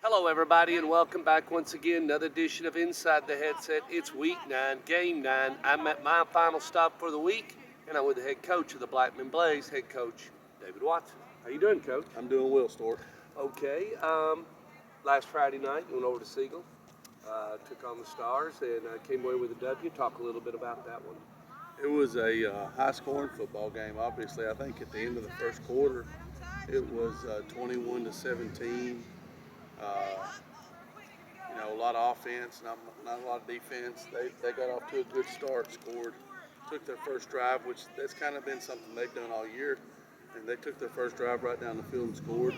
Hello, everybody, and welcome back once again. Another edition of Inside the Headset. It's week 9, game 9. I'm at my final stop for the week, and I'm with the head coach of the Blackman Blaze, head coach David Watson. How you doing, Coach? I'm doing well, Stuart. Okay. Last Friday night, you went over to Siegel, took on the Stars, and came away with a W. Talk a little bit about that one. It was a high-scoring football game. Obviously, I think at the end of the first quarter, it was 21-17. A lot of offense, not a lot of defense. They got off to a good start, scored, took their first drive, which that's kind of been something they've done all year. And they took their first drive right down the field and scored.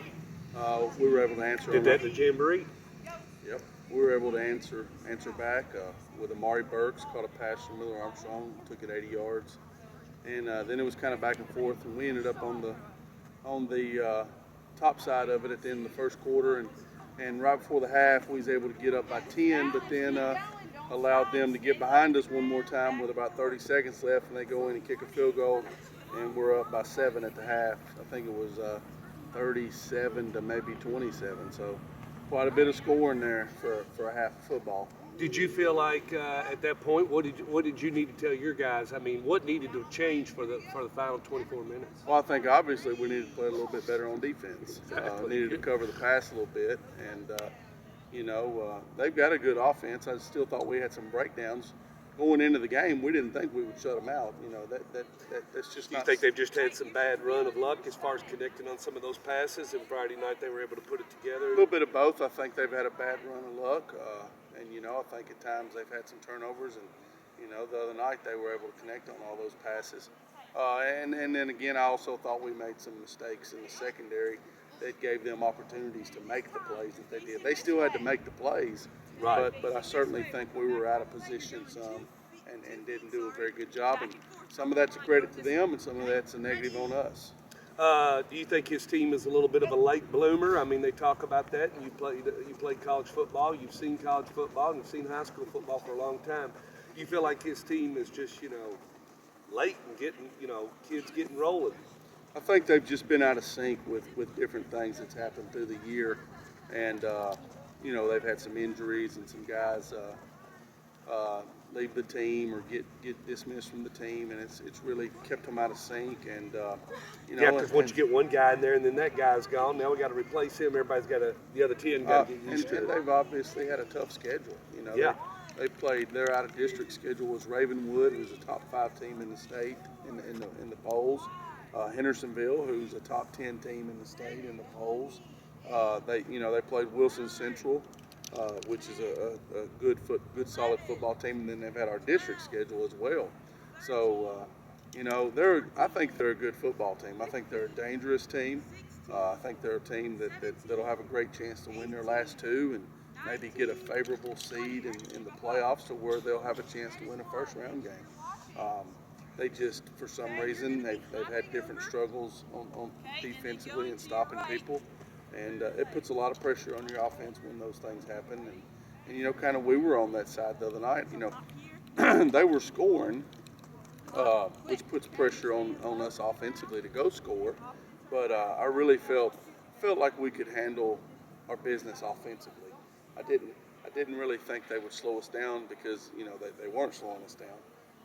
We were able to answer. Did that in the Jamboree? Yep. We were able to answer back with Amari Burks, caught a pass from Miller Armstrong, took it 80 yards. And then it was kind of back and forth, and we ended up on the top side of it at the end of the first quarter. And right before the half, we was able to get up by 10, but then allowed them to get behind us one more time with about 30 seconds left, and they go in and kick a field goal, and we're up by 7 at the half. I think it was 37 to maybe 27, so quite a bit of scoring there for a half of football. Did you feel like at that point, what did you need to tell your guys? I mean, what needed to change for the final 24 minutes? Well, I think obviously we needed to play a little bit better on defense. Exactly. Needed to cover the pass a little bit, and they've got a good offense. I still thought we had some breakdowns going into the game. We didn't think we would shut them out. That's just. Do you think they've just had some bad run of luck as far as connecting on some of those passes, and Friday night they were able to put it together? A little bit of both. I think they've had a bad run of luck. I think at times they've had some turnovers, and the other night they were able to connect on all those passes. And then again, I also thought we made some mistakes in the secondary that gave them opportunities to make the plays that they did. They still had to make the plays, right? But I certainly think we were out of position some and didn't do a very good job. And some of that's a credit to them, and some of that's a negative on us. Do you think his team is a little bit of a late bloomer? I mean, they talk about that. You played college football. You've seen college football, and you've seen high school football for a long time. Do you feel like his team is just late and getting kids getting rolling? I think they've just been out of sync with different things that's happened through the year, and they've had some injuries and some guys leave the team or get dismissed from the team, and it's really kept them out of sync. And because once you get one guy in there and then that guy's gone, now we got to replace him. Everybody's got the other 10 got to get used to it. And they've obviously had a tough schedule. They played their out of district schedule was Ravenwood, who's a top 5 team in the state in the polls. Hendersonville, who's a top 10 team in the state in the polls. They played Wilson Central, which is a good solid football team, and then they've had our district schedule as well. So I think they're a good football team. I think they're a dangerous team. I think they're a team that'll have a great chance to win their last 2 and maybe get a favorable seed in the playoffs to where they'll have a chance to win a first round game. They just, for some reason, they've had different struggles on defensively and stopping people. And it puts a lot of pressure on your offense when those things happen. And kind of we were on that side the other night. They were scoring, which puts pressure on us offensively to go score. But I really felt like we could handle our business offensively. I didn't really think they would slow us down because they weren't slowing us down.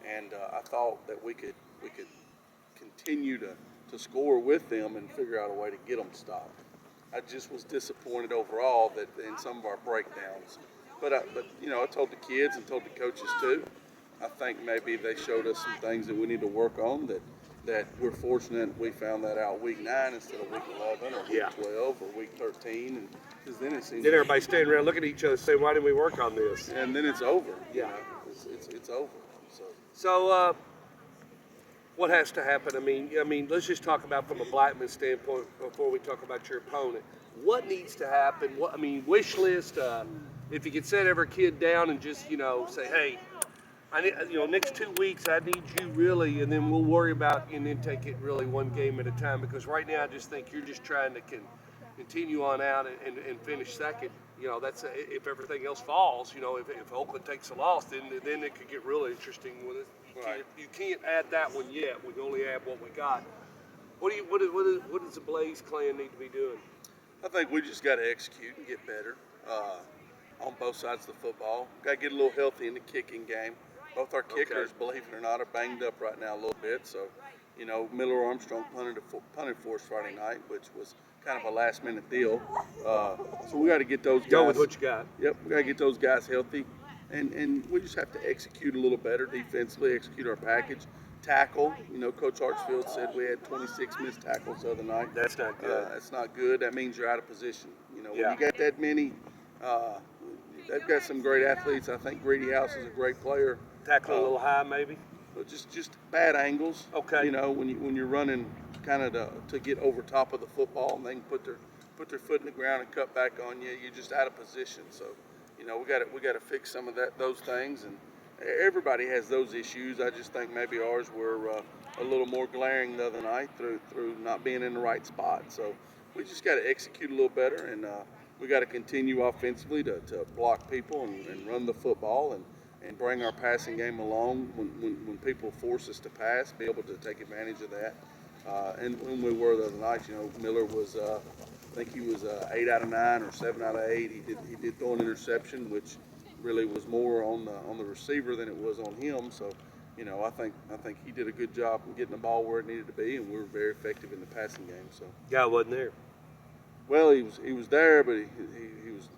And I thought that we could continue to score with them and figure out a way to get them stopped. I just was disappointed overall that in some of our breakdowns. But I told the kids and told the coaches too. I think maybe they showed us some things that we need to work on that we're fortunate we found that out week 9 instead of week 11 or week 12 or week 13. And because then it seems then everybody standing around looking at each other saying, why didn't we work on this? And then it's over. Yeah. It's over. So what has to happen? I mean, let's just talk about from a Blackman standpoint before we talk about your opponent. What needs to happen? Wish list. If you could set every kid down and just say, hey, I need, next 2 weeks I need you really, and then we'll worry about and then take it really one game at a time. Because right now I just think you're just trying to continue on out and finish second. That's if everything else falls. If Oakland takes a loss, then it could get really interesting with it. can't add that one yet. We can only add what we got. What does the Blaze clan need to be doing? I think we just got to execute and get better on both sides of the football. Got to get a little healthy in the kicking game. Both our kickers, believe it or not, are banged up right now a little bit. So, Miller Armstrong punted for us Friday night, which was kind of a last-minute deal. So we got to get those guys. Go with what you got. Yep, we got to get those guys healthy, and we just have to execute a little better defensively, execute our package. Tackle, Coach Hartsfield said we had 26 missed tackles the other night. That's not good. That's not good. That means you're out of position. When Yeah. you got that many, they've got some great athletes. I think Greedy House is a great player. Tackle a little high, maybe. But just bad angles. Okay. When you're running kind of to get over top of the football, and they can put their foot in the ground and cut back on you. You're just out of position. So, we got to fix some of those things, and everybody has those issues. I just think maybe ours were a little more glaring the other night through not being in the right spot. So we just got to execute a little better, and we got to continue offensively to block people and run the football and bring our passing game along when people force us to pass, be able to take advantage of that. And when we were the other night, Miller was, I think he was 8 out of 9 or 7 out of 8. He did throw an interception, which really was more on the receiver than it was on him. So, I think he did a good job of getting the ball where it needed to be, and we were very effective in the passing game. So, Guy wasn't there. well, he was there, but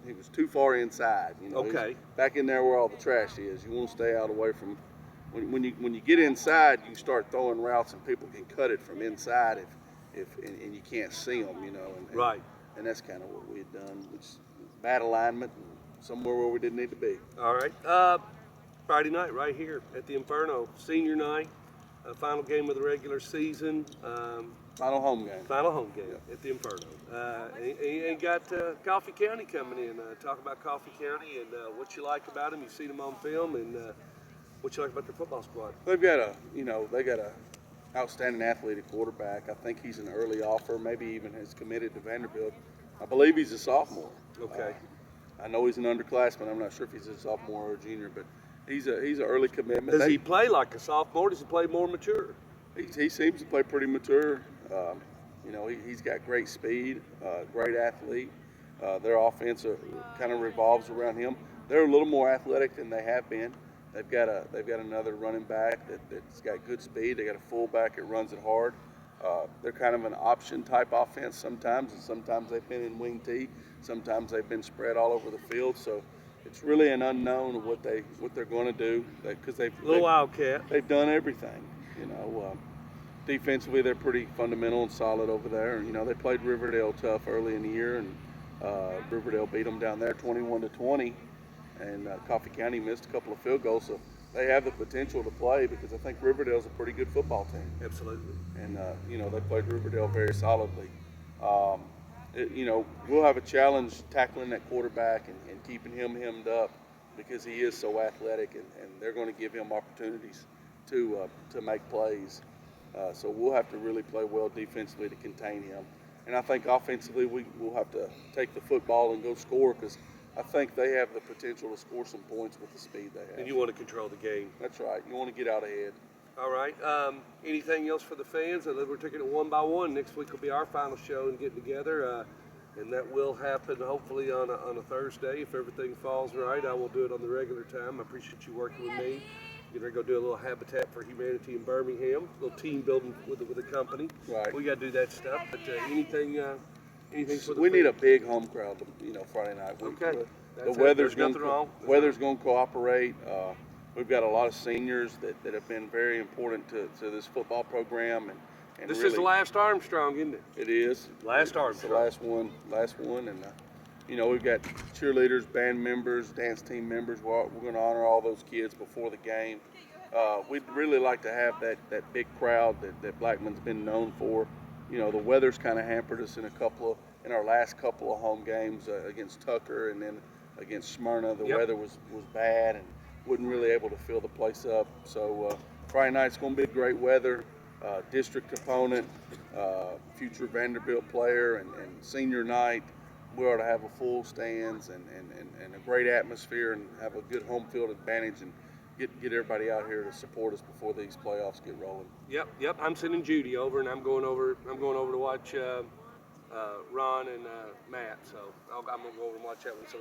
he was too far inside. Okay. Back in there where all the trash is. You want to stay out away from. When you get inside, you start throwing routes, and people can cut it from inside and you can't see them. Right. And that's kind of what we had done, which is bad alignment. Somewhere where we didn't need to be. All right. Friday night, right here at the Inferno, senior night, final game of the regular season. Final home game. Final home game at the Inferno. And got Coffee County coming in. Talk about Coffee County and what you like about them. You've seen them on film, and what you like about their football squad. They've got a outstanding athlete at quarterback. I think he's an early offer. Maybe even has committed to Vanderbilt. I believe he's a sophomore. Okay. I know he's an underclassman. I'm not sure if he's a sophomore or a junior, but he's an early commitment. Does he play like a sophomore? Does he play more mature? He seems to play pretty mature. He's got great speed, great athlete. Their offense kind of revolves around him. They're a little more athletic than they have been. They've got another running back that's got good speed. They got a fullback that runs it hard. They're kind of an option type offense sometimes, and sometimes they've been in wing T. Sometimes they've been spread all over the field. So it's really an unknown of what they're going to do, because they've Wildcat. They've done everything. Defensively they're pretty fundamental and solid over there. They played Riverdale tough early in the year, and Riverdale beat them down there 21-20, and Coffee County missed a couple of field goals. So they have the potential to play, because I think Riverdale's a pretty good football team. Absolutely. And they played Riverdale very solidly. We'll have a challenge tackling that quarterback and keeping him hemmed up, because he is so athletic, and they're going to give him opportunities to make plays. So we'll have to really play well defensively to contain him. And I think offensively we'll have to take the football and go score, because I think they have the potential to score some points with the speed they have. And you want to control the game. That's right. You want to get out ahead. All right. Anything else for the fans? We're taking it one by one. Next week will be our final show and getting together, and that will happen hopefully on a Thursday. If everything falls right, I will do it on the regular time. I appreciate you working with me. You're going to go do a little Habitat for Humanity in Birmingham, a little team building with the company. Right. We got to do that stuff. But anything for the We need a fans? big home crowd, Friday night. Okay. The weather's going nothing wrong. to cooperate. We've got a lot of seniors that have been very important to this football program, and This really, is the last Armstrong, isn't it? It is Last It's the Armstrong. last one, and we've got cheerleaders, band members, dance team members. We're going to honor all those kids before the game. We'd really like to have that big crowd that Blackman's been known for. The weather's kind of hampered us in our last couple of home games against Tucker and then against Smyrna. The weather was bad and wasn't really able to fill the place up. So Friday night's going to be great weather. District opponent, future Vanderbilt player, and senior night. We ought to have a full stands and a great atmosphere, and have a good home field advantage, and get everybody out here to support us before these playoffs get rolling. Yep. I'm sending Judy over, and I'm going over to watch Ron and Matt. So I'm gonna go over and watch that one. So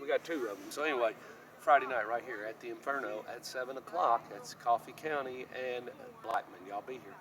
we got two of them. So anyway, Friday night right here at the Inferno at 7 o'clock. That's Coffee County and Blackman. Y'all be here.